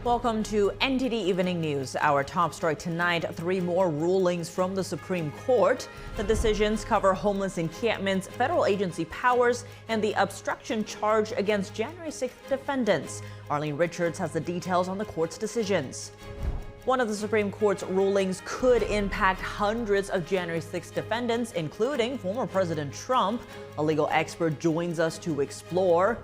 Welcome to NTD Evening News. Our top story tonight, 3 more rulings from the Supreme Court. The decisions cover homeless encampments, federal agency powers, and the obstruction charge against January 6th defendants. Arlene Richards has the details on the court's decisions. One of the Supreme Court's rulings could impact hundreds of January 6th defendants, including former President Trump. A legal expert joins us to explore.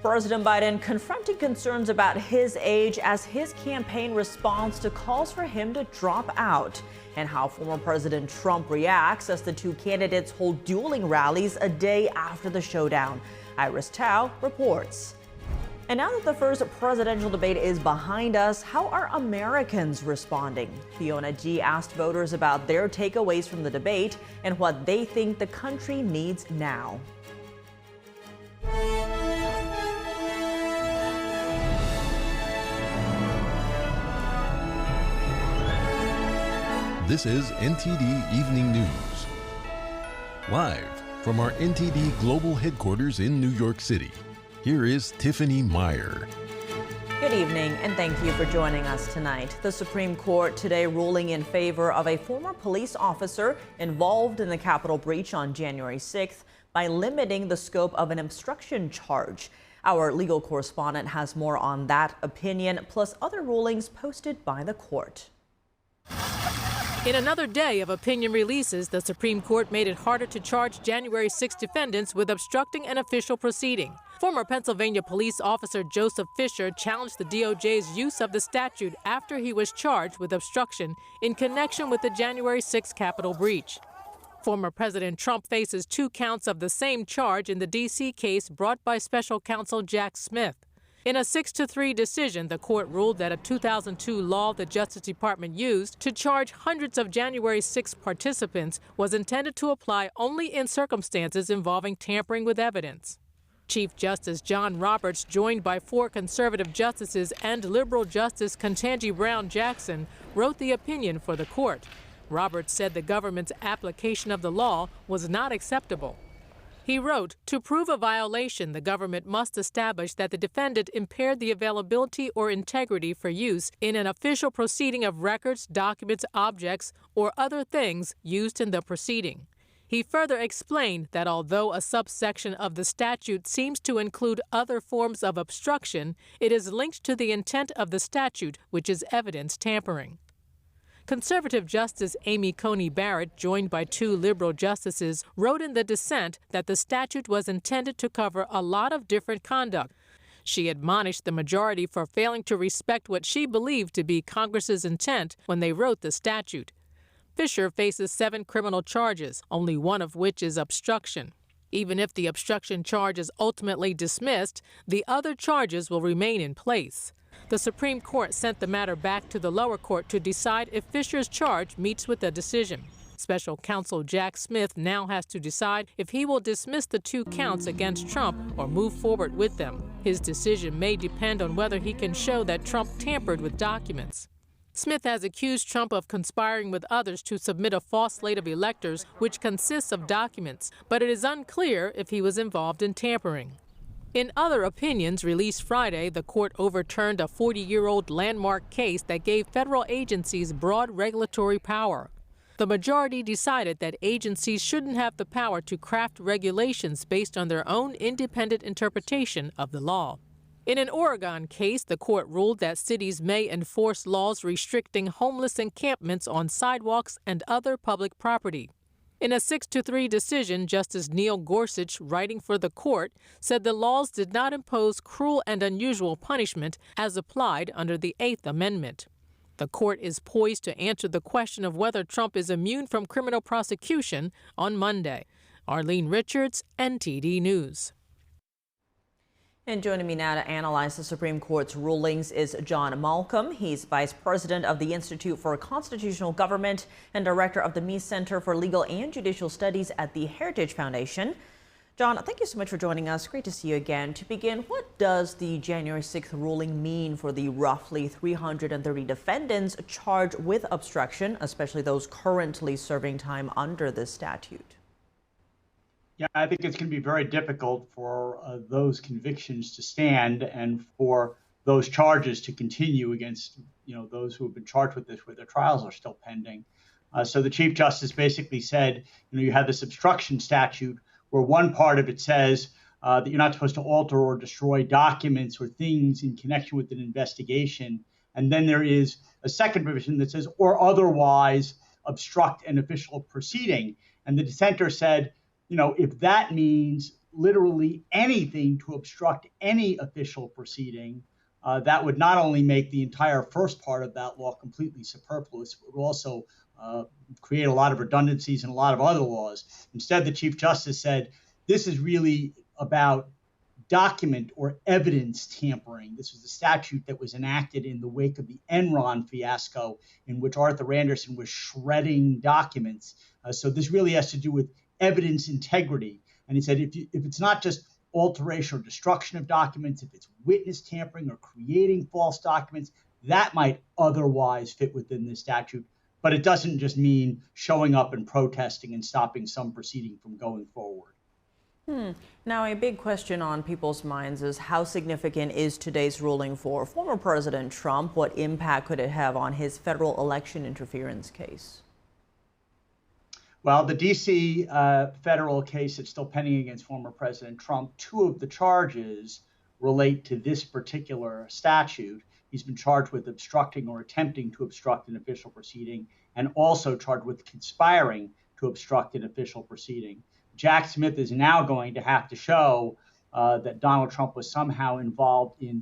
President Biden confronting concerns about his age as his campaign responds to calls for him to drop out, and how former President Trump reacts as the 2 candidates hold dueling rallies a day after the showdown. Iris Tao reports. And now that the first presidential debate is behind us, how are Americans responding? Fiona G. asked voters about their takeaways from the debate and what they think the country needs now. This is NTD Evening News. Live from our NTD Global Headquarters in New York City, here is Tiffany Meyer. Good evening, and thank you for joining us tonight. The Supreme Court today ruling in favor of a former police officer involved in the Capitol breach on January 6th by limiting the scope of an obstruction charge. Our legal correspondent has more on that opinion, plus other rulings posted by the court. In another day of opinion releases, the Supreme Court made it harder to charge January 6 defendants with obstructing an official proceeding. Former Pennsylvania police officer Joseph Fisher challenged the DOJ's use of the statute after he was charged with obstruction in connection with the January 6 Capitol breach. Former President Trump faces 2 counts of the same charge in the D.C. case brought by special counsel Jack Smith. In a 6-3 decision, the court ruled that a 2002 law the Justice Department used to charge hundreds of January 6 participants was intended to apply only in circumstances involving tampering with evidence. Chief Justice John Roberts, joined by 4 conservative justices and liberal Justice Ketanji Brown Jackson, wrote the opinion for the court. Roberts said the government's application of the law was not acceptable. He wrote, to prove a violation, the government must establish that the defendant impaired the availability or integrity for use in an official proceeding of records, documents, objects, or other things used in the proceeding. He further explained that although a subsection of the statute seems to include other forms of obstruction, it is linked to the intent of the statute, which is evidence tampering. Conservative Justice Amy Coney Barrett, joined by 2 liberal justices, wrote in the dissent that the statute was intended to cover a lot of different conduct. She admonished the majority for failing to respect what she believed to be Congress's intent when they wrote the statute. Fisher faces 7 criminal charges, only one of which is obstruction. Even if the obstruction charge is ultimately dismissed, the other charges will remain in place. The Supreme Court sent the matter back to the lower court to decide if Fisher's charge meets with the decision. Special counsel Jack Smith now has to decide if he will dismiss the 2 counts against Trump or move forward with them. His decision may depend on whether he can show that Trump tampered with documents. Smith has accused Trump of conspiring with others to submit a false slate of electors, which consists of documents, but it is unclear if he was involved in tampering. In other opinions released Friday, the court overturned a 40-year-old landmark case that gave federal agencies broad regulatory power. The majority decided that agencies shouldn't have the power to craft regulations based on their own independent interpretation of the law. In an Oregon case, the court ruled that cities may enforce laws restricting homeless encampments on sidewalks and other public property. In a 6-3 decision, Justice Neil Gorsuch, writing for the court, said the laws did not impose cruel and unusual punishment as applied under the 8th Amendment. The court is poised to answer the question of whether Trump is immune from criminal prosecution on Monday. Arlene Richards, NTD News. And joining me now to analyze the Supreme Court's rulings is John Malcolm. He's Vice President of the Institute for Constitutional Government and Director of the Mies Center for Legal and Judicial Studies at the Heritage Foundation. John, thank you so much for joining us. Great to see you again. To begin, what does the January 6th ruling mean for the roughly 330 defendants charged with obstruction, especially those currently serving time under this statute? Yeah, I think it's going to be very difficult for those convictions to stand and for those charges to continue against those who have been charged with this, where their trials are still pending. So the Chief Justice basically said, you have this obstruction statute where one part of it says that you're not supposed to alter or destroy documents or things in connection with an investigation. And then there is a second provision that says, or otherwise obstruct an official proceeding. And the dissenter said, if that means literally anything to obstruct any official proceeding, that would not only make the entire first part of that law completely superfluous, it would also create a lot of redundancies in a lot of other laws. Instead, the Chief Justice said, this is really about document or evidence tampering. This was a statute that was enacted in the wake of the Enron fiasco, in which Arthur Andersen was shredding documents. So this really has to do with evidence integrity. And he said, if it's not just alteration or destruction of documents, if it's witness tampering or creating false documents, that might otherwise fit within this statute. But it doesn't just mean showing up and protesting and stopping some proceeding from going forward. Now, a big question on people's minds is how significant is today's ruling for former President Trump? What impact could it have on his federal election interference case? Well, the D.C. federal case that's still pending against former President Trump, two of the charges relate to this particular statute. He's been charged with obstructing or attempting to obstruct an official proceeding, and also charged with conspiring to obstruct an official proceeding. Jack Smith is now going to have to show that Donald Trump was somehow involved in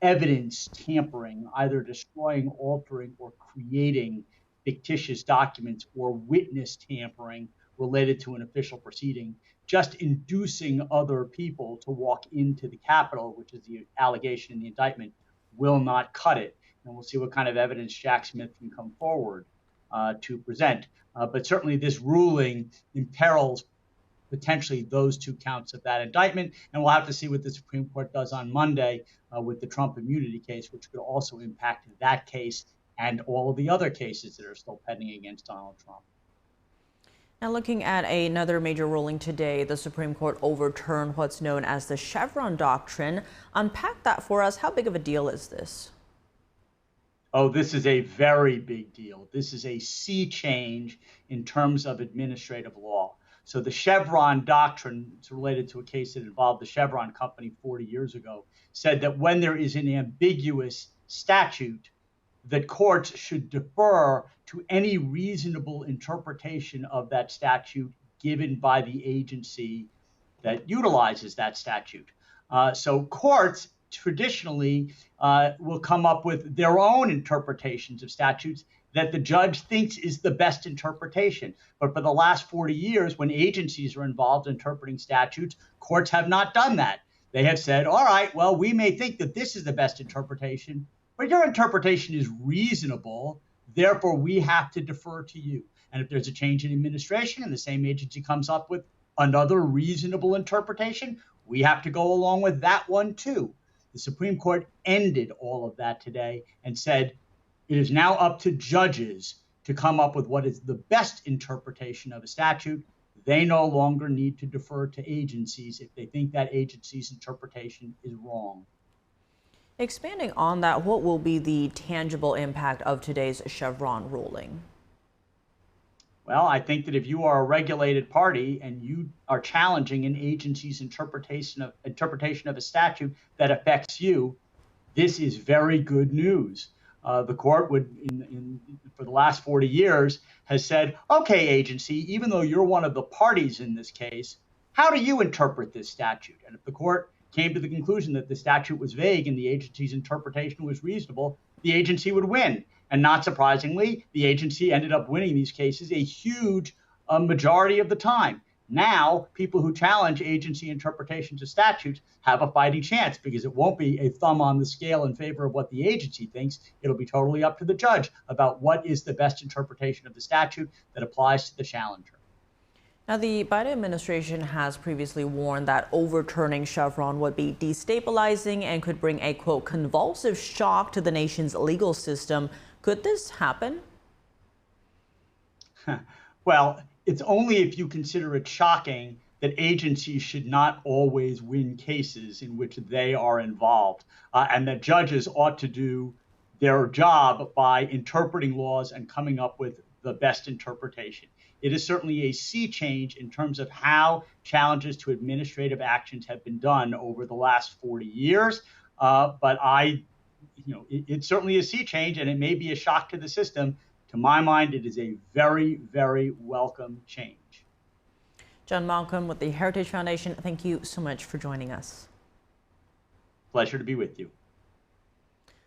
evidence tampering, either destroying, altering, or creating fictitious documents, or witness tampering related to an official proceeding, just inducing other people to walk into the Capitol, which is the allegation in the indictment, will not cut it. And we'll see what kind of evidence Jack Smith can come forward to present. But certainly this ruling imperils potentially those two counts of that indictment. And we'll have to see what the Supreme Court does on Monday with the Trump immunity case, which could also impact that case and all of the other cases that are still pending against Donald Trump. Now, looking at another major ruling today, the Supreme Court overturned what's known as the Chevron doctrine. Unpack that for us. How big of a deal is this? Oh, this is a very big deal. This is a sea change in terms of administrative law. So the Chevron doctrine, it's related to a case that involved the Chevron company 40 years ago, said that when there is an ambiguous statute, that courts should defer to any reasonable interpretation of that statute given by the agency that utilizes that statute. So courts traditionally will come up with their own interpretations of statutes that the judge thinks is the best interpretation. But for the last 40 years, when agencies are involved in interpreting statutes, courts have not done that. They have said, all right, well, we may think that this is the best interpretation, but your interpretation is reasonable. Therefore, we have to defer to you. And if there's a change in administration and the same agency comes up with another reasonable interpretation, we have to go along with that one too. The Supreme Court ended all of that today and said it is now up to judges to come up with what is the best interpretation of a statute. They no longer need to defer to agencies if they think that agency's interpretation is wrong. Expanding on that, what will be the tangible impact of today's Chevron ruling? Well, I think that if you are a regulated party and you are challenging an agency's interpretation of a statute that affects you, this is very good news. The court would, for the last 40 years, has said, okay, agency, even though you're one of the parties in this case, how do you interpret this statute? And if the court came to the conclusion that the statute was vague and the agency's interpretation was reasonable, the agency would win. And not surprisingly, the agency ended up winning these cases a huge majority of the time. Now, people who challenge agency interpretations of statutes have a fighting chance because it won't be a thumb on the scale in favor of what the agency thinks. It'll be totally up to the judge about what is the best interpretation of the statute that applies to the challenger. Now, the Biden administration has previously warned that overturning Chevron would be destabilizing and could bring a, quote, convulsive shock to the nation's legal system. Could this happen? Well, it's only if you consider it shocking that agencies should not always win cases in which they are involved, and that judges ought to do their job by interpreting laws and coming up with the best interpretation. It is certainly a sea change in terms of how challenges to administrative actions have been done over the last 40 years. But it's certainly a sea change, and it may be a shock to the system. To my mind, it is a very, very welcome change. John Malcolm with the Heritage Foundation, thank you so much for joining us. Pleasure to be with you.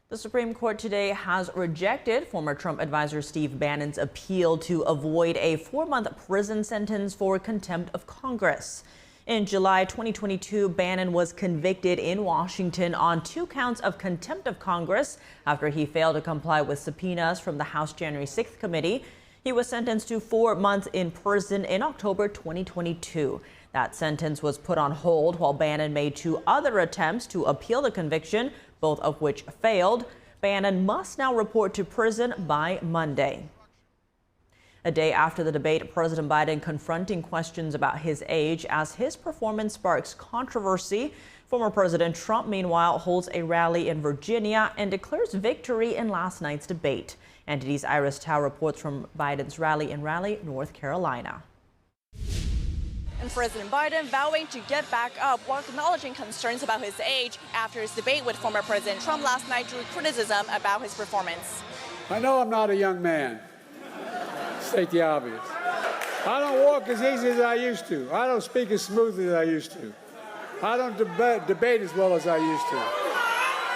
The Supreme Court today has rejected former Trump advisor Steve Bannon's appeal to avoid a 4-month prison sentence for contempt of Congress. In July 2022, Bannon was convicted in Washington on 2 counts of contempt of Congress after he failed to comply with subpoenas from the House January 6th committee. He was sentenced to 4 months in prison in October 2022. That sentence was put on hold while Bannon made 2 other attempts to appeal the conviction, both of which failed. Bannon must now report to prison by Monday. A day after the debate, President Biden confronting questions about his age as his performance sparks controversy. Former President Trump, meanwhile, holds a rally in Virginia and declares victory in last night's debate. NTD's Iris Tao reports from Biden's rally in Raleigh, North Carolina. And President Biden vowing to get back up while acknowledging concerns about his age after his debate with former President Trump last night drew criticism about his performance. I know I'm not a young man. State the obvious. I don't walk as easy as I used to. I don't speak as smoothly as I used to. I don't debate as well as I used to.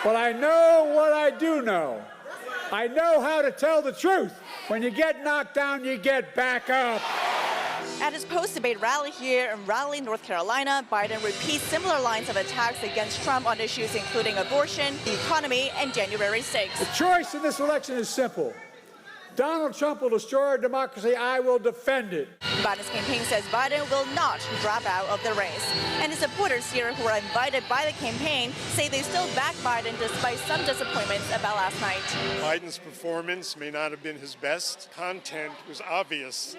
But I know what I do know. I know how to tell the truth. When you get knocked down, you get back up. At his post-debate rally here in Raleigh, North Carolina, Biden repeats similar lines of attacks against Trump on issues including abortion, the economy, and January 6th. The choice in this election is simple. Donald Trump will destroy our democracy. I will defend it. Biden's campaign says Biden will not drop out of the race. And his supporters here who are invited by the campaign say they still back Biden despite some disappointments about last night. Biden's performance may not have been his best. Content was obvious.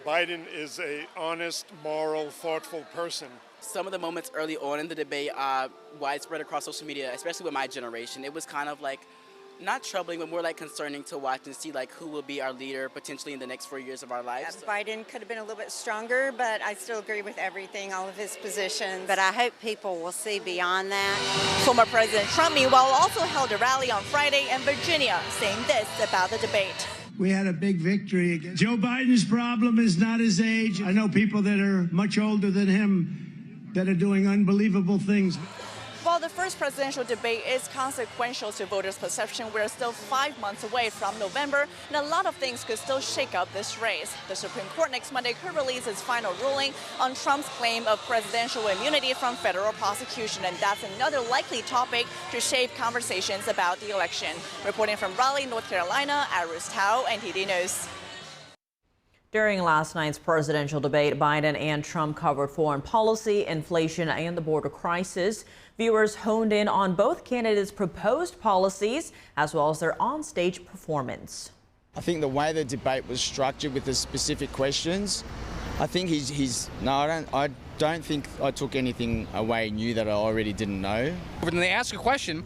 Biden is an honest, moral, thoughtful person. Some of the moments early on in the debate are widespread across social media, especially with my generation. It was kind of like not troubling, but more like concerning to watch and see like who will be our leader potentially in the next 4 years of our lives. Biden could have been a little bit stronger, but I still agree with everything, all of his positions. But I hope people will see beyond that. Former President Trump, meanwhile, also held a rally on Friday in Virginia, saying this about the debate. We had a big victory against Joe Biden's problem is not his age. I know people that are much older than him that are doing unbelievable things. While the first presidential debate is consequential to voters' perception, we're still 5 months away from November, and a lot of things could still shake up this race. The Supreme Court next Monday could release its final ruling on Trump's claim of presidential immunity from federal prosecution, and that's another likely topic to shape conversations about the election. Reporting from Raleigh, North Carolina, Iris Tao, NTD News. During last night's presidential debate, Biden and Trump covered foreign policy, inflation, and the border crisis. Viewers honed in on both candidates' proposed policies as well as their onstage performance. I think the way the debate was structured with the specific questions, I think I don't think I took anything away new that I already didn't know. When they ask a question,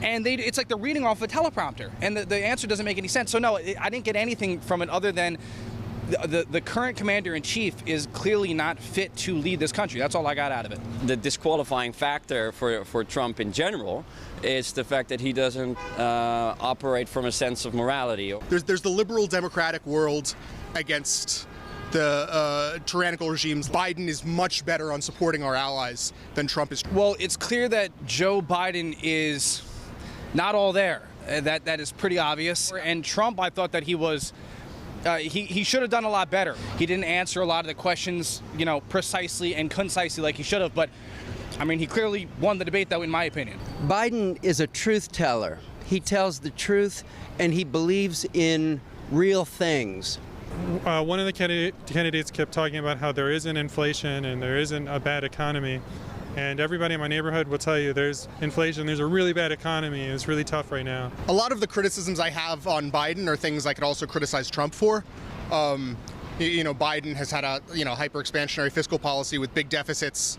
and it's like they're reading off a teleprompter, and the answer doesn't make any sense. So no, I didn't get anything from it other than the current commander-in-chief is clearly not fit to lead this country. That's all I got out of it. The disqualifying factor for Trump in general is the fact that he doesn't operate from a sense of morality. There's the liberal democratic world against the tyrannical regimes. Biden is much better on supporting our allies than Trump is. Well, it's clear that Joe Biden is not all there. That is pretty obvious. And Trump, I thought that he was he should have done a lot better. He didn't answer a lot of the questions, precisely and concisely like he should have. But, I mean, he clearly won the debate, though, in my opinion. Biden is a truth teller. He tells the truth, and he believes in real things. One of the candidates kept talking about how there isn't inflation and there isn't a bad economy. And everybody in my neighborhood will tell you there's inflation, there's a really bad economy, and it's really tough right now. A lot of the criticisms I have on Biden are things I could also criticize Trump for. Biden has had a hyper-expansionary fiscal policy with big deficits.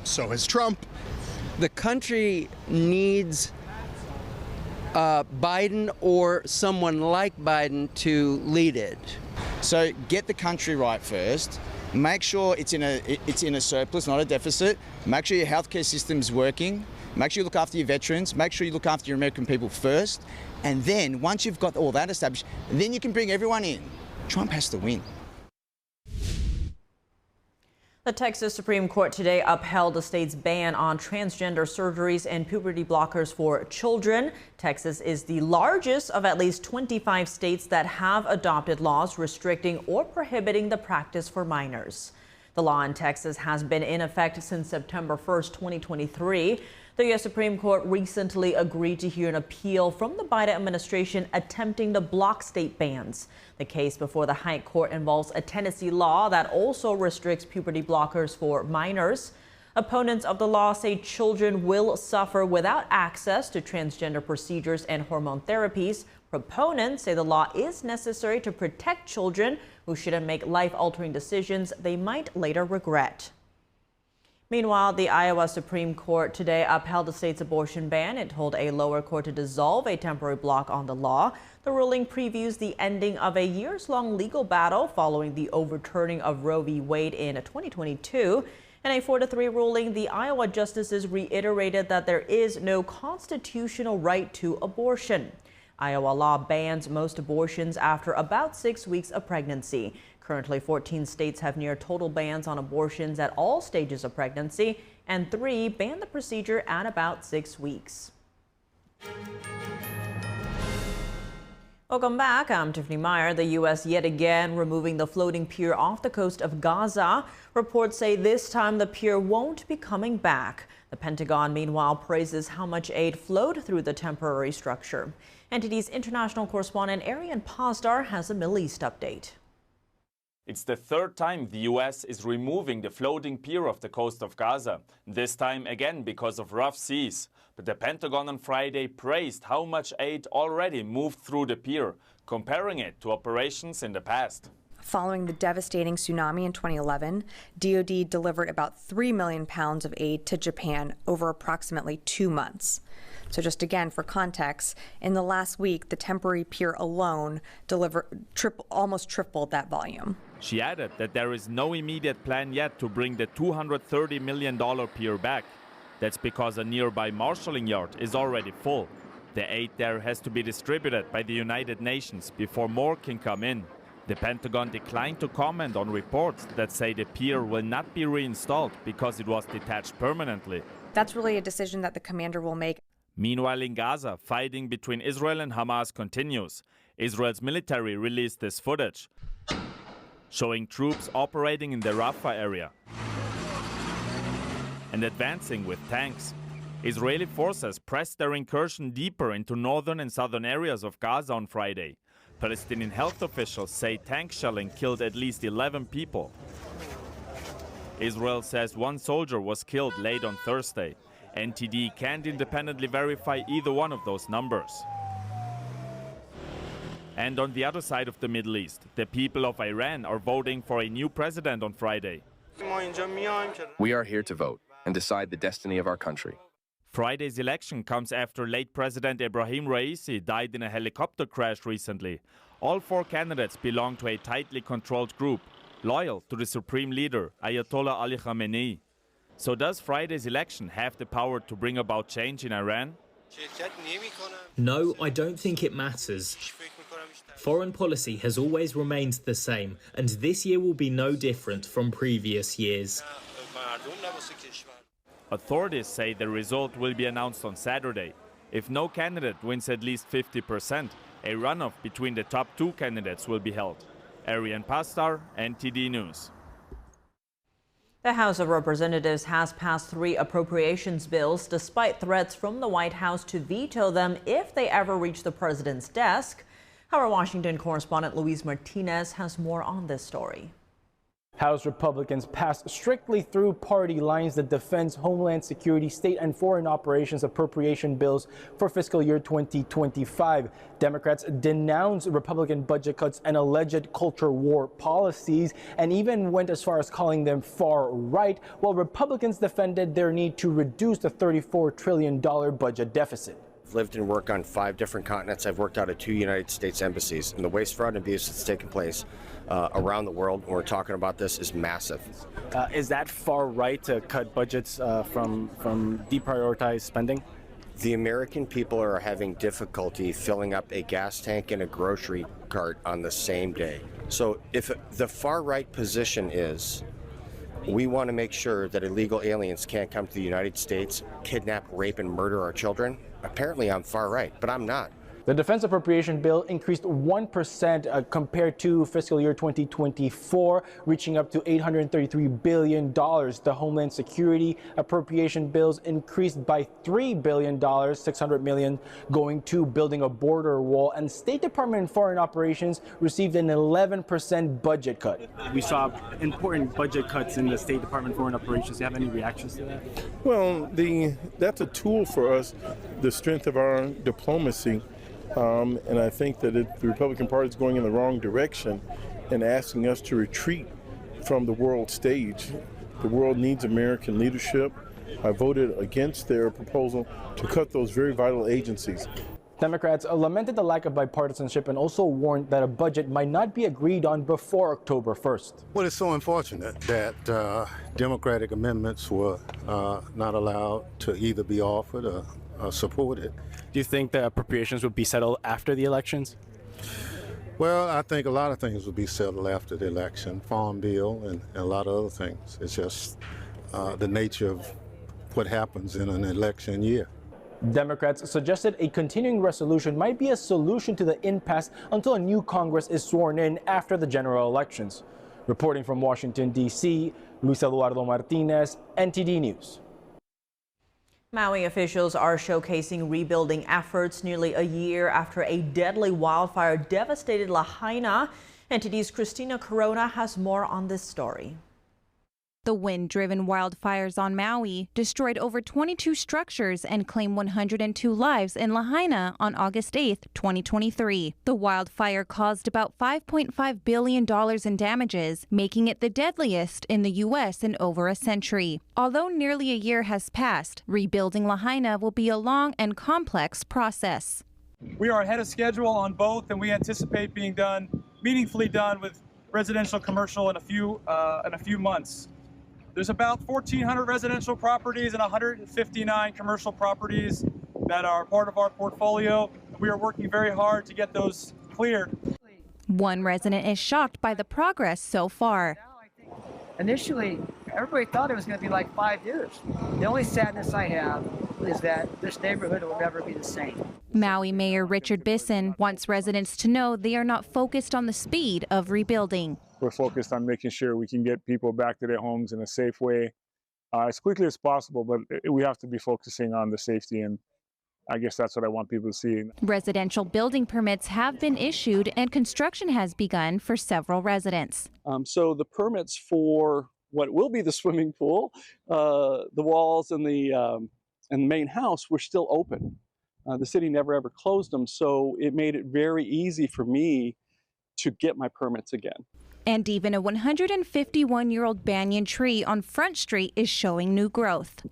So has Trump. The country needs Biden or someone like Biden to lead it. So get the country right first. Make sure it's in a surplus, not a deficit. Make sure your healthcare system's working. Make sure you look after your veterans. Make sure you look after your American people first. And then once you've got all that established, then you can bring everyone in. Trump has to win. The Texas Supreme Court today upheld the state's ban on transgender surgeries and puberty blockers for children. Texas is the largest of at least 25 states that have adopted laws restricting or prohibiting the practice for minors. The law in Texas has been in effect since September 1st, 2023. The U.S. Supreme Court recently agreed to hear an appeal from the Biden administration attempting to block state bans. The case before the High Court involves a Tennessee law that also restricts puberty blockers for minors. Opponents of the law say children will suffer without access to transgender procedures and hormone therapies. Proponents say the law is necessary to protect children who shouldn't make life-altering decisions they might later regret. Meanwhile, the Iowa Supreme Court today upheld the state's abortion ban. It told a lower court to dissolve a temporary block on the law. The ruling previews the ending of a years-long legal battle following the overturning of Roe v. Wade in 2022. In a 4-3 ruling, the Iowa justices reiterated that there is no constitutional right to abortion. Iowa law bans most abortions after about 6 weeks of pregnancy. Currently, 14 states have near total bans on abortions at all stages of pregnancy, and 3 ban the procedure at about 6 weeks. Welcome back. I'm Tiffany Meyer. The U.S. yet again removing the floating pier off the coast of Gaza. Reports say this time the pier won't be coming back. The Pentagon, meanwhile, praises how much aid flowed through the temporary structure. NTD's international correspondent Arian Pazdar has a Middle East update. It's the third time the U.S. is removing the floating pier off the coast of Gaza, this time again because of rough seas. But the Pentagon on Friday praised how much aid already moved through the pier, comparing it to operations in the past. Following the devastating tsunami in 2011, DoD delivered about 3 million pounds of aid to Japan over approximately 2 months. So just again for context, in the last week, the temporary pier alone almost tripled that volume. She added that there is no immediate plan yet to bring the $230 million pier back. That's because a nearby marshalling yard is already full. The aid there has to be distributed by the United Nations before more can come in. The Pentagon declined to comment on reports that say the pier will not be reinstalled because it was detached permanently. That's really a decision that the commander will make. Meanwhile, in Gaza, fighting between Israel and Hamas continues. Israel's military released this footage, showing troops operating in the Rafah area and advancing with tanks. Israeli forces pressed their incursion deeper into northern and southern areas of Gaza on Friday. Palestinian health officials say tank shelling killed at least 11 people. Israel says 1 soldier was killed late on Thursday. NTD can't independently verify either one of those numbers. And on the other side of the Middle East, the people of Iran are voting for a new president on Friday. We are here to vote and decide the destiny of our country. Friday's election comes after late President Ebrahim Raisi died in a helicopter crash recently. All 4 candidates belong to a tightly controlled group, loyal to the supreme leader, Ayatollah Ali Khamenei. So does Friday's election have the power to bring about change in Iran? No, I don't think it matters. Foreign policy has always remained the same, and this year will be no different from previous years. Authorities say the result will be announced on Saturday. If no candidate wins at least 50%, a runoff between the top 2 candidates will be held. Arian Pazdar, NTD News. The House of Representatives has passed 3 appropriations bills despite threats from the White House to veto them if they ever reach the president's desk. Our Washington correspondent Luis Martinez has more on this story. House Republicans passed strictly through party lines the Defense, Homeland Security, State and Foreign Operations appropriation bills for fiscal year 2025. Democrats denounced Republican budget cuts and alleged culture war policies and even went as far as calling them far right, while Republicans defended their need to reduce the $34 trillion budget deficit. I've lived and worked on 5 different continents. I've worked out of 2 United States embassies, and the waste, fraud, and abuse that's taken place around the world when we're talking about this is massive. Is that far right to cut budgets from deprioritized spending? The American people are having difficulty filling up a gas tank and a grocery cart on the same day. So if the far right position is we want to make sure that illegal aliens can't come to the United States, kidnap, rape, and murder our children, apparently I'm far right, but I'm not. The defense appropriation bill increased 1% compared to fiscal year 2024, reaching up to $833 billion. The Homeland Security appropriation bills increased by $3 billion, $600 million going to building a border wall, and State Department and Foreign Operations received an 11% budget cut. We saw important budget cuts in the State Department Foreign Operations. Do you have any reactions to that? Well, that's a tool for us, the strength of our diplomacy. And I think that the Republican Party is going in the wrong direction and asking us to retreat from the world stage. The world needs American leadership. I voted against their proposal to cut those very vital agencies. Democrats lamented the lack of bipartisanship and also warned that a budget might not be agreed on before October 1st. Well, it's so unfortunate that Democratic amendments were not allowed to either be offered or supported. Do you think the appropriations would be settled after the elections? Well, I think a lot of things will be settled after the election, Farm Bill and a lot of other things. It's just the nature of what happens in an election year. Democrats suggested a continuing resolution might be a solution to the impasse until a new Congress is sworn in after the general elections. Reporting from Washington, D.C., Luis Eduardo Martinez, NTD News. Maui officials are showcasing rebuilding efforts nearly a year after a deadly wildfire devastated Lahaina. NTD's Christina Corona has more on this story. The wind-driven wildfires on Maui destroyed over 22 structures and claimed 102 lives in Lahaina on August 8, 2023. The wildfire caused about $5.5 billion in damages, making it the deadliest in the U.S. in over a century. Although nearly a year has passed, rebuilding Lahaina will be a long and complex process. We are ahead of schedule on both, and we anticipate being meaningfully done with residential, commercial in a few months. There's about 1,400 residential properties and 159 commercial properties that are part of our portfolio. We are working very hard to get those cleared. One resident is shocked by the progress so far. Initially, everybody thought it was going to be like 5 years. The only sadness I have is that this neighborhood will never be the same. Maui Mayor Richard Bisson wants residents to know they are not focused on the speed of rebuilding. We're focused on making sure we can get people back to their homes in a safe way as quickly as possible, but we have to be focusing on the safety, and I guess that's what I want people to see. Residential building permits have been issued and construction has begun for several residents. So the permits for what will be the swimming pool, the walls, and the main house were still open. The city never ever closed them, so it made it very easy for me to get my permits again. And even a 151-year-old banyan tree on Front Street is showing new growth.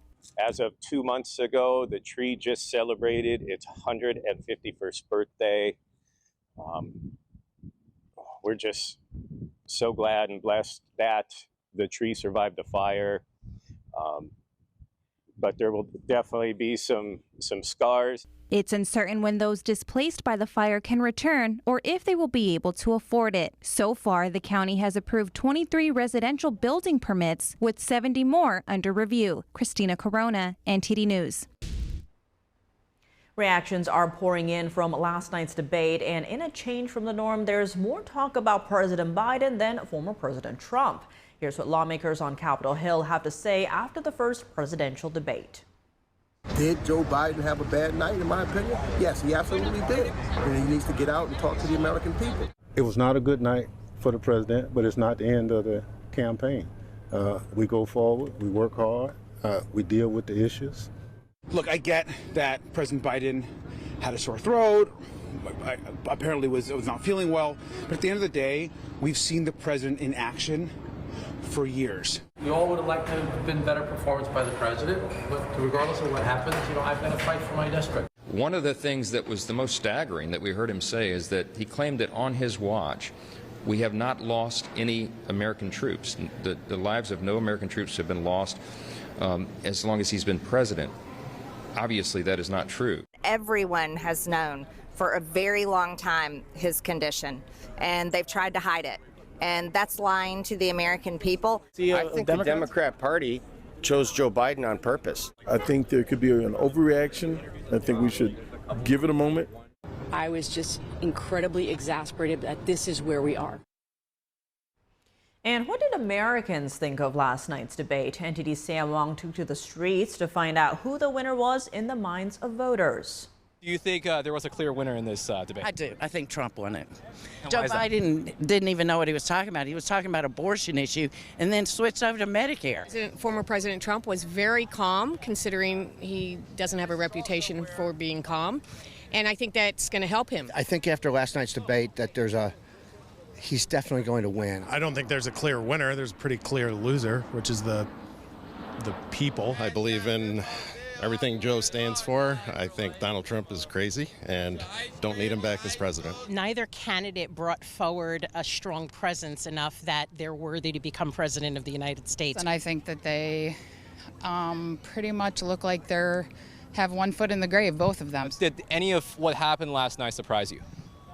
As of 2 months ago, the tree just celebrated its 151st birthday. We're just so glad and blessed that the tree survived the fire. But there will definitely be some scars. It's uncertain when those displaced by the fire can return or if they will be able to afford it. So far, the county has approved 23 residential building permits with 70 more under review. Christina Corona, NTD News. Reactions are pouring in from last night's debate, and in a change from the norm, there's more talk about President Biden than former President Trump. Here's what lawmakers on Capitol Hill have to say after the first presidential debate. Did Joe Biden have a bad night, in my opinion? Yes, he absolutely did. And he needs to get out and talk to the American people. It was not a good night for the president, but it's not the end of the campaign. We go forward, we work hard, we deal with the issues. Look, I get that President Biden had a sore throat, apparently was not feeling well, but at the end of the day, we've seen the president in action for years. We all would have liked to have been better performance by the president, but regardless of what happens, I've got to fight for my district. One of the things that was the most staggering that we heard him say is that he claimed that on his watch, we have not lost any American troops. The lives of no American troops have been lost as long as he's been president. Obviously, that is not true. Everyone has known for a very long time his condition, and they've tried to hide it. And that's lying to the American people. I think the Democrat Party chose Joe Biden on purpose. I think there could be an overreaction. I think we should give it a moment. I was just incredibly exasperated that this is where we are. And what did Americans think of last night's debate? NTD's Sam Wong took to the streets to find out who the winner was in the minds of voters. Do you think there was a clear winner in this debate? I do. I think Trump won it. And Joe why is that? Biden didn't even know what he was talking about. He was talking about abortion issue and then switched over to Medicare. Former President Trump was very calm, considering he doesn't have a reputation for being calm. And I think that's going to help him. I think after last night's debate that he's definitely going to win. I don't think there's a clear winner. There's a pretty clear loser, which is the people. I believe in everything Joe stands for. I think Donald Trump is crazy and don't need him back as president. Neither candidate brought forward a strong presence enough that they're worthy to become president of the United States. And I think that they pretty much look like have one foot in the grave, both of them. Did any of what happened last night surprise you?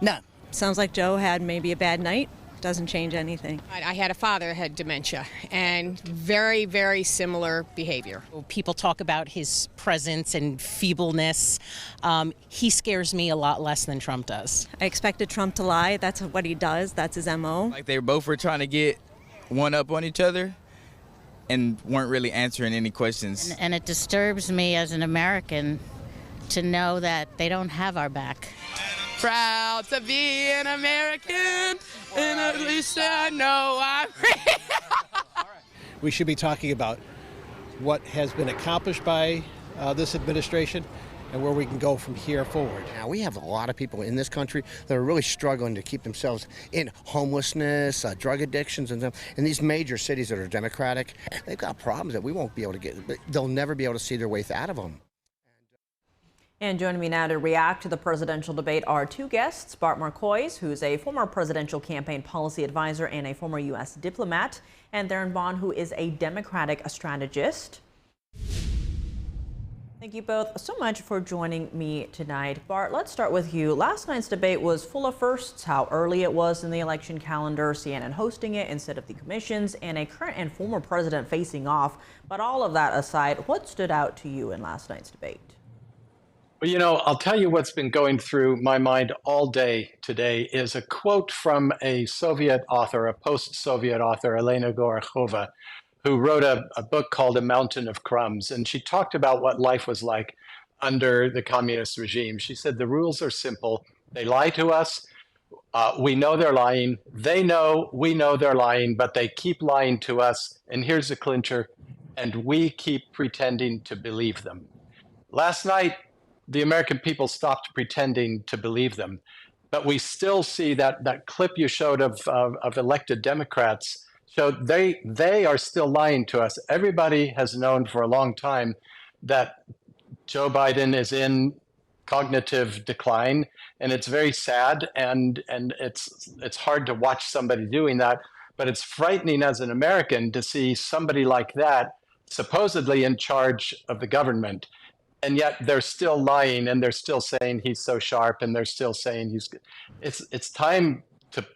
No. Sounds like Joe had maybe a bad night. Doesn't change anything. I had a father who had dementia and very, very similar behavior. People talk about his presence and feebleness. He scares me a lot less than Trump does. I expected Trump to lie. That's what he does. That's his MO. Like they both were trying to get one up on each other and weren't really answering any questions. And it disturbs me as an American to know that they don't have our back. Proud to be an American, and at least I know I'm free. We should be talking about what has been accomplished by this administration and where we can go from here forward. Now, we have a lot of people in this country that are really struggling to keep themselves in homelessness, drug addictions, and in these major cities that are Democratic. They've got problems that we won't be able to get. They'll never be able to see their way out of them. And joining me now to react to the presidential debate are two guests, Bart Marcois, who's a former presidential campaign policy advisor and a former U.S. diplomat, and Theron Bond, who is a Democratic strategist. Thank you both so much for joining me tonight. Bart, let's start with you. Last night's debate was full of firsts, how early it was in the election calendar, CNN hosting it instead of the commissions, and a current and former president facing off. But all of that aside, what stood out to you in last night's debate? Well, I'll tell you what's been going through my mind all day today is a quote from a Soviet author, a post-Soviet author, Elena Gorokhova, who wrote a book called A Mountain of Crumbs. And she talked about what life was like under the communist regime. She said, the rules are simple. They lie to us. We know they're lying. They know, we know they're lying, but they keep lying to us. And here's the clincher. And we keep pretending to believe them. Last night, the American people stopped pretending to believe them. But we still see that clip you showed of elected Democrats showed they are still lying to us. Everybody has known for a long time that Joe Biden is in cognitive decline, and it's very sad, and it's hard to watch somebody doing that. But it's frightening as an American to see somebody like that supposedly in charge of the government. And yet they're still lying, and they're still saying he's so sharp, and they're still saying he's. It's time to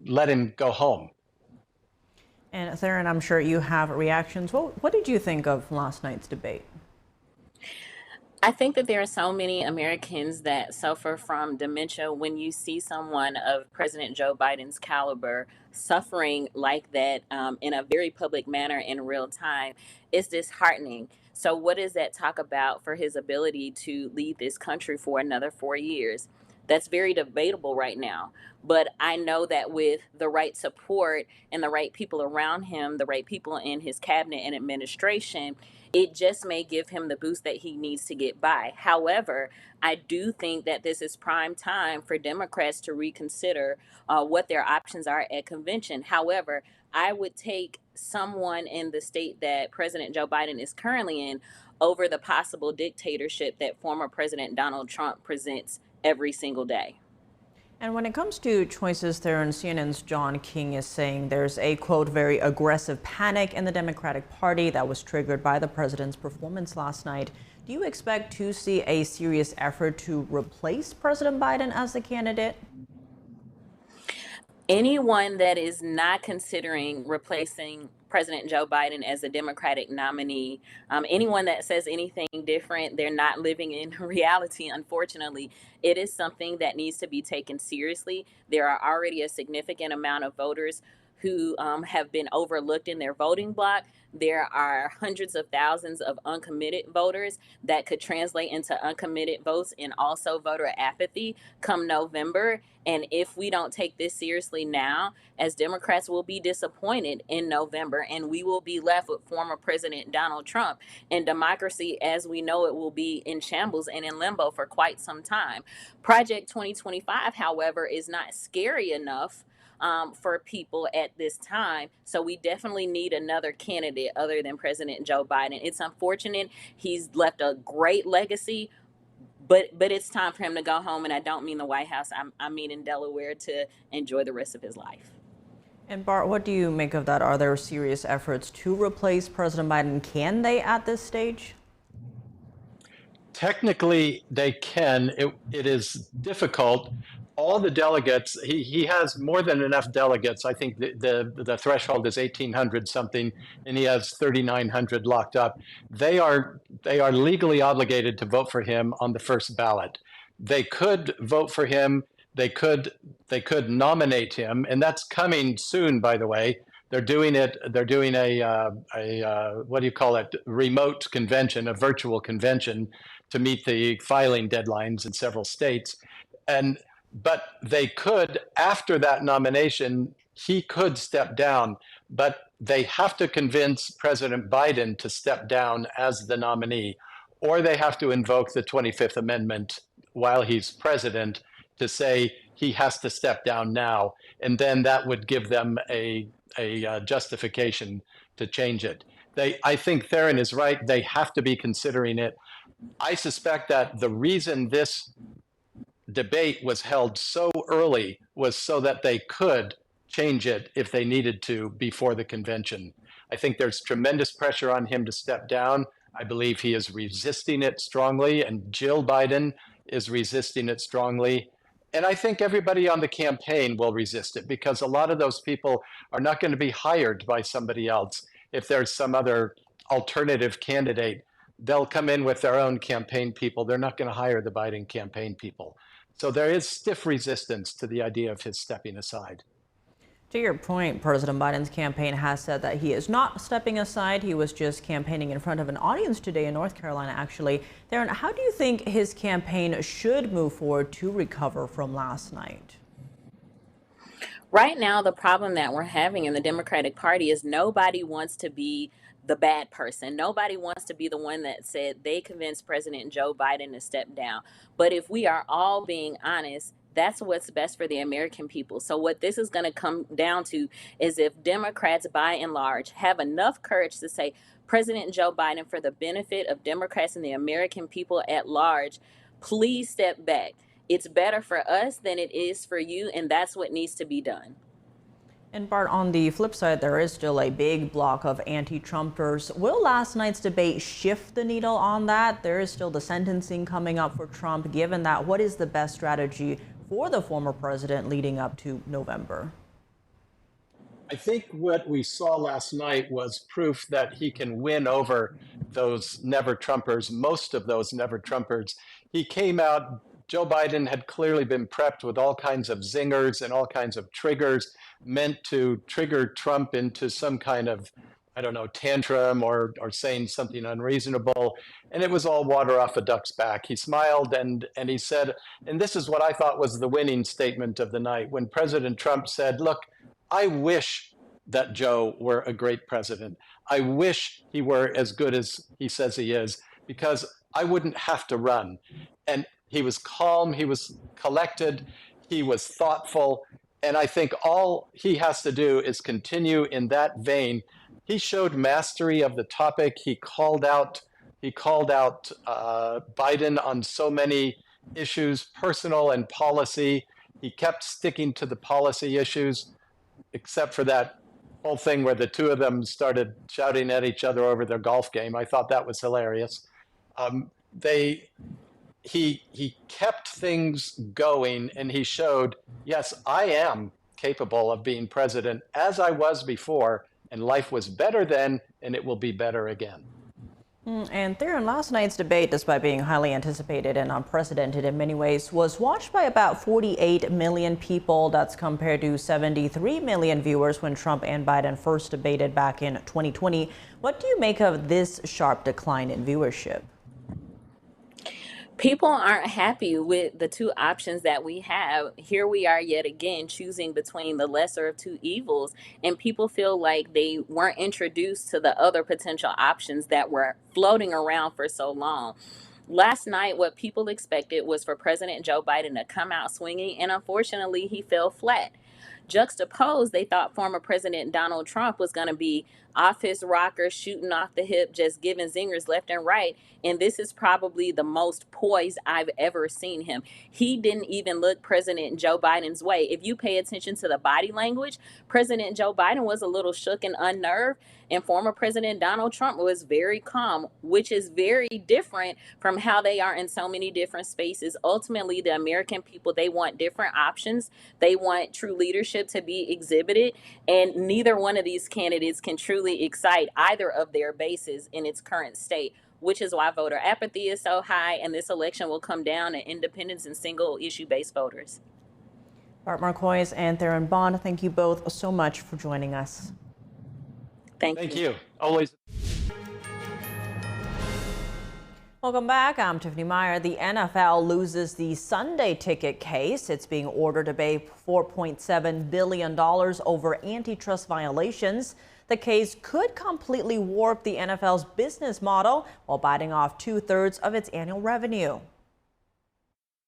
let him go home. And Theron, I'm sure you have reactions. What did you think of last night's debate? I think that there are so many Americans that suffer from dementia. When you see someone of President Joe Biden's caliber suffering like that in a very public manner in real time, it's disheartening. So what does that talk about for his ability to lead this country for another 4 years? That's very debatable right now. But I know that with the right support and the right people around him, the right people in his cabinet and administration, it just may give him the boost that he needs to get by. However, I do think that this is prime time for Democrats to reconsider what their options are at convention. However, I would take someone in the state that President Joe Biden is currently in over the possible dictatorship that former President Donald Trump presents every single day. And when it comes to choices there, and CNN's John King is saying there's a, quote, very aggressive panic in the Democratic Party that was triggered by the president's performance last night. Do you expect to see a serious effort to replace President Biden as the candidate? Anyone that is not considering replacing President Joe Biden as a Democratic nominee, anyone that says anything different, they're not living in reality, unfortunately. It is something that needs to be taken seriously. There are already a significant amount of voters who have been overlooked in their voting block. There are hundreds of thousands of uncommitted voters that could translate into uncommitted votes and also voter apathy come November. And if we don't take this seriously now, as Democrats will be disappointed in November, and we will be left with former President Donald Trump. And democracy, as we know it, will be in shambles and in limbo for quite some time. Project 2025, however, is not scary enough for people at this time. So we definitely need another candidate other than President Joe Biden. It's unfortunate. He's left a great legacy, but it's time for him to go home. And I don't mean the White House. I mean in Delaware, to enjoy the rest of his life. And Bart, what do you make of that? Are there serious efforts to replace President Biden? Can they at this stage? Technically, they can. It is difficult. All the delegates, he has more than enough delegates. I think the threshold is 1,800 something, and he has 3,900 locked up. They are legally obligated to vote for him on the first ballot. They could vote for him. They could nominate him, and that's coming soon, by the way. They're doing it. They're doing a what do you call it? Remote convention, a virtual convention, to meet the filing deadlines in several states, but they could, after that nomination, he could step down, but they have to convince President Biden to step down as the nominee, or they have to invoke the 25th Amendment while he's president to say he has to step down now. And then that would give them a justification to change it. I think Theron is right. They have to be considering it. I suspect that the reason this debate was held so early was so that they could change it if they needed to before the convention. I think there's tremendous pressure on him to step down. I believe he is resisting it strongly, and Jill Biden is resisting it strongly. And I think everybody on the campaign will resist it, because a lot of those people are not going to be hired by somebody else. If there's some other alternative candidate, they'll come in with their own campaign people. They're not going to hire the Biden campaign people. So there is stiff resistance to the idea of his stepping aside. To your point, President Biden's campaign has said that he is not stepping aside. He was just campaigning in front of an audience today in North Carolina, actually. Theron, how do you think his campaign should move forward to recover from last night? Right now, the problem that we're having in the Democratic Party is nobody wants to be the bad person. Nobody wants to be the one that said they convinced President Joe Biden to step down. But if we are all being honest, that's what's best for the American people. So what this is going to come down to is if Democrats, by and large, have enough courage to say, President Joe Biden, for the benefit of Democrats and the American people at large, please step back. It's better for us than it is for you, and that's what needs to be done. And Bart, on the flip side, there is still a big block of anti-Trumpers. Will last night's debate shift the needle on that? There is still the sentencing coming up for Trump. Given that, what is the best strategy for the former president leading up to November? I think what we saw last night was proof that he can win over those never-Trumpers, most of those never-Trumpers. He came out, Joe Biden had clearly been prepped with all kinds of zingers and all kinds of triggers meant to trigger Trump into some kind of I don't know, tantrum or saying something unreasonable. And it was all water off a duck's back. He smiled and he said, and this is what I thought was the winning statement of the night, when President Trump said, look, I wish that Joe were a great president. I wish he were as good as he says he is, because I wouldn't have to run. And he was calm, he was collected, he was thoughtful. And I think all he has to do is continue in that vein. He showed mastery of the topic. He called out Biden on so many issues, personal and policy. He kept sticking to the policy issues, except for that whole thing where the two of them started shouting at each other over their golf game. I thought that was hilarious. He kept things going, and he showed, yes, I am capable of being president as I was before, and life was better then, and it will be better again. And Theron, last night's debate, despite being highly anticipated and unprecedented in many ways, was watched by about 48 million people. That's compared to 73 million viewers when Trump and Biden first debated back in 2020. What do you make of this sharp decline in viewership? People aren't happy with the two options that we have. Here we are yet again choosing between the lesser of two evils, and people feel like they weren't introduced to the other potential options that were floating around for so long. Last night, what people expected was for President Joe Biden to come out swinging, and unfortunately, he fell flat. Juxtaposed, they thought former President Donald Trump was going to be off his rocker, shooting off the hip, just giving zingers left and right. And this is probably the most poised I've ever seen him. He didn't even look President Joe Biden's way. If you pay attention to the body language, President Joe Biden was a little shook and unnerved, and former President Donald Trump was very calm, which is very different from how they are in so many different spaces. Ultimately, the American people, they want different options. They want true leadership to be exhibited, and neither one of these candidates can truly excite either of their bases in its current state, which is why voter apathy is so high, and this election will come down to independents and single issue based voters. Bart Marcois and Theron Bond, thank you both so much for joining us. Thank you. Always. Welcome back. I'm Tiffany Meyer. The NFL loses the Sunday ticket case. It's being ordered to pay $4.7 billion over antitrust violations. The case could completely warp the NFL's business model while biting off 2/3 of its annual revenue.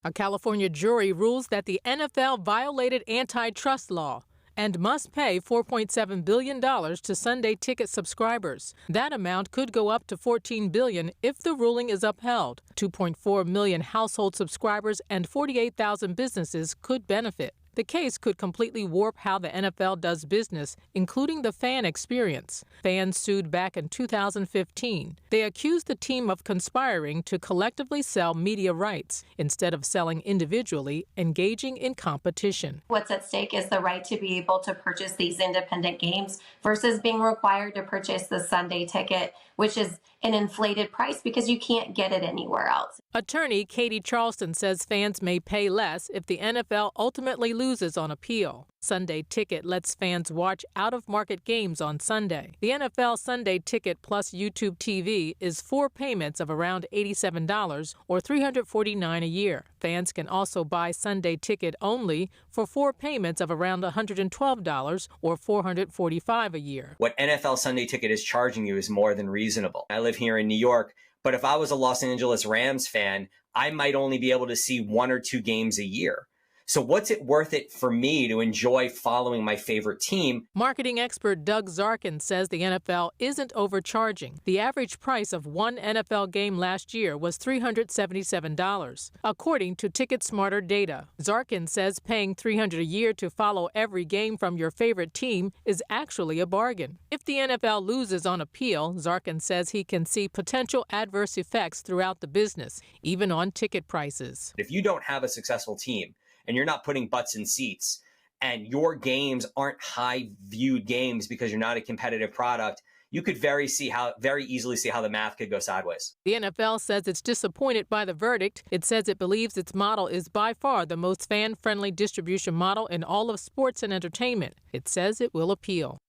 A California jury rules that the NFL violated antitrust law and must pay $4.7 billion to Sunday ticket subscribers. That amount could go up to $14 billion if the ruling is upheld. 2.4 million household subscribers and 48,000 businesses could benefit. The case could completely warp how the NFL does business, including the fan experience. Fans sued back in 2015. They accused the team of conspiring to collectively sell media rights instead of selling individually, engaging in competition. What's at stake is the right to be able to purchase these independent games versus being required to purchase the Sunday ticket, which is an inflated price because you can't get it anywhere else. Attorney Katie Charleston says fans may pay less if the NFL ultimately loses on appeal. Sunday Ticket lets fans watch out-of-market games on Sunday. The NFL Sunday Ticket plus YouTube TV is 4 payments of around $87 or $349 a year. Fans can also buy Sunday Ticket only for 4 payments of around $112 or $445 a year. What NFL Sunday Ticket is charging you is more than reasonable. I live here in New York, but if I was a Los Angeles Rams fan, I might only be able to see 1 or 2 games a year. So what's it worth it for me to enjoy following my favorite team? Marketing expert Doug Zarkin says the NFL isn't overcharging. The average price of one NFL game last year was $377, according to TicketSmarter data. Zarkin says paying $300 a year to follow every game from your favorite team is actually a bargain. If the NFL loses on appeal, Zarkin says he can see potential adverse effects throughout the business, even on ticket prices. If you don't have a successful team, and you're not putting butts in seats, and your games aren't high-viewed games because you're not a competitive product, you could very easily see how the math could go sideways. The NFL says it's disappointed by the verdict. It says it believes its model is by far the most fan-friendly distribution model in all of sports and entertainment. It says it will appeal.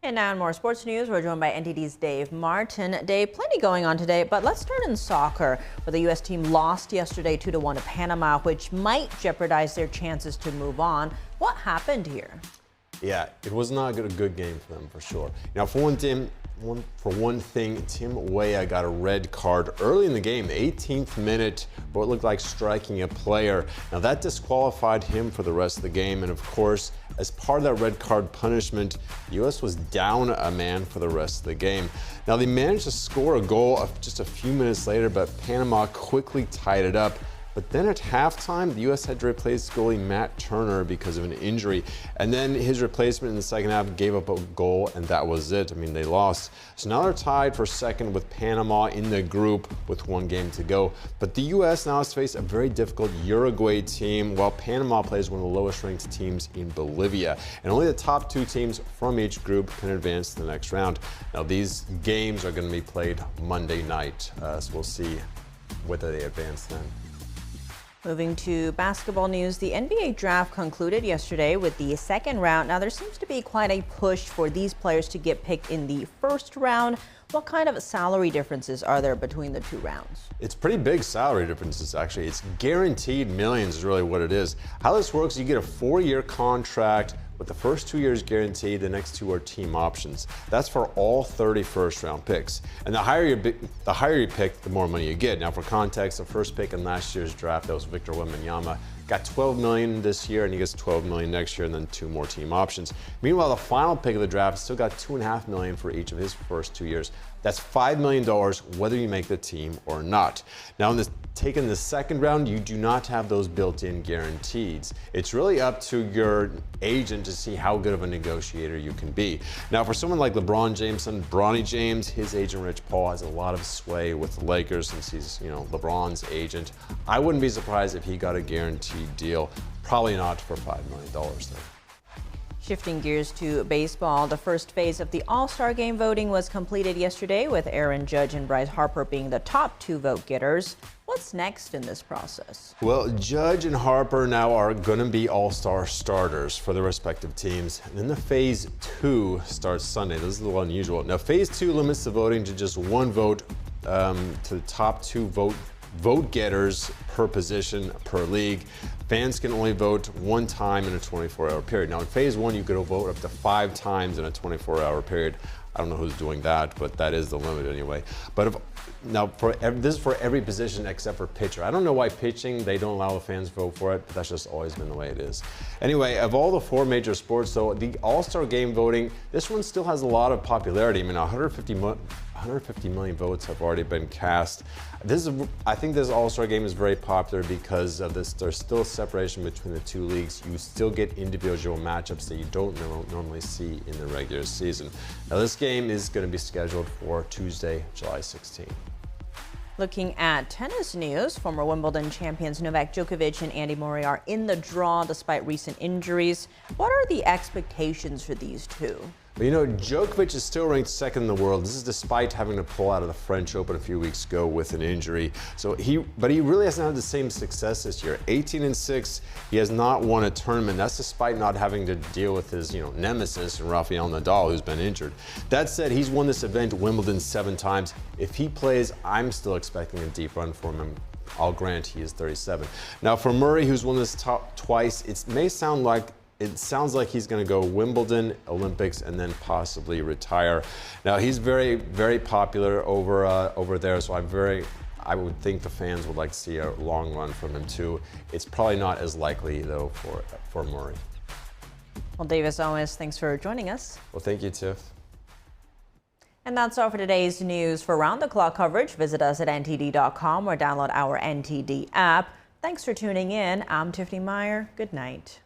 And now in more sports news, we're joined by NTD's Dave Martin. Dave, plenty going on today, but let's start in soccer, where the U.S. team lost yesterday 2-1 to Panama, which might jeopardize their chances to move on. What happened here? Yeah, it was not a good game for them, for sure. Now, for one thing, Tim Weah got a red card early in the game, the 18th minute, for what looked like striking a player. Now, that disqualified him for the rest of the game, and of course, as part of that red card punishment, the U.S. was down a man for the rest of the game. Now, they managed to score a goal just a few minutes later, but Panama quickly tied it up. But then at halftime, the U.S. had to replace goalie Matt Turner because of an injury. And then his replacement in the second half gave up a goal, and that was it. I mean, they lost. So now they're tied for second with Panama in the group with one game to go. But the U.S. now has to face a very difficult Uruguay team, while Panama plays one of the lowest ranked teams in Bolivia. And only the top two teams from each group can advance to the next round. Now, these games are going to be played Monday night, so we'll see whether they advance then. Moving to basketball news, the NBA draft concluded yesterday with the second round. Now, there seems to be quite a push for these players to get picked in the first round. What kind of salary differences are there between the two rounds? It's pretty big salary differences, actually. It's guaranteed millions is really what it is. How this works, you get a 4-year contract with the first 2 years guaranteed, the next 2 are team options. That's for all 30 first-round picks. And the higher you pick, the more money you get. Now, for context, the first pick in last year's draft, that was Victor Wembanyama, got $12 million this year, and he gets $12 million next year, and then 2 more team options. Meanwhile, the final pick of the draft still got $2.5 million for each of his first 2 years. That's $5 million whether you make the team or not. Now, in taking the second round, you do not have those built-in guarantees. It's really up to your agent to see how good of a negotiator you can be. Now, for someone like LeBron James and Bronny James, his agent Rich Paul has a lot of sway with the Lakers since he's, LeBron's agent. I wouldn't be surprised if he got a guaranteed deal. Probably not for $5 million though. Shifting gears to baseball, the first phase of the All-Star Game voting was completed yesterday, with Aaron Judge and Bryce Harper being the top 2 vote getters. What's next in this process? Well, Judge and Harper now are going to be All-Star starters for their respective teams. And then the Phase 2 starts Sunday. This is a little unusual. Now, Phase 2 limits the voting to just 1 vote to the top 2 vote getters per position per league. Fans can only vote 1 time in a 24-hour period. Now, in Phase 1, you could vote up to 5 times in a 24-hour period. I don't know who's doing that, but that is the limit anyway. But this is for every position except for pitcher. I don't know why pitching, they don't allow the fans to vote for it, but that's just always been the way it is. Anyway, of all the 4 major sports, though, the All-Star Game voting, this one still has a lot of popularity. I mean, 150 million votes have already been cast. I think this All-Star Game is very popular because of this. There's still a separation between the 2 leagues. You still get individual matchups that you don't normally see in the regular season. Now, this game is going to be scheduled for Tuesday, July 16. Looking at tennis news, former Wimbledon champions Novak Djokovic and Andy Murray are in the draw despite recent injuries. What are the expectations for these two? But Djokovic is still ranked second in the world. This is despite having to pull out of the French Open a few weeks ago with an injury. But he really hasn't had the same success this year. 18-6, he has not won a tournament. That's despite not having to deal with his, nemesis, Rafael Nadal, who's been injured. That said, he's won this event, Wimbledon, 7 times. If he plays, I'm still expecting a deep run from him. I'll grant he is 37. Now, for Murray, who's won this twice, it sounds like he's going to go Wimbledon, Olympics, and then possibly retire. Now, he's very, very popular over there, so I would think the fans would like to see a long run from him too. It's probably not as likely though for Murray. Well, Dave, as always, thanks for joining us. Well, thank you, Tiff. And that's all for today's news. For round-the-clock coverage, visit us at ntd.com or download our NTD app. Thanks for tuning in. I'm Tiffany Meyer. Good night.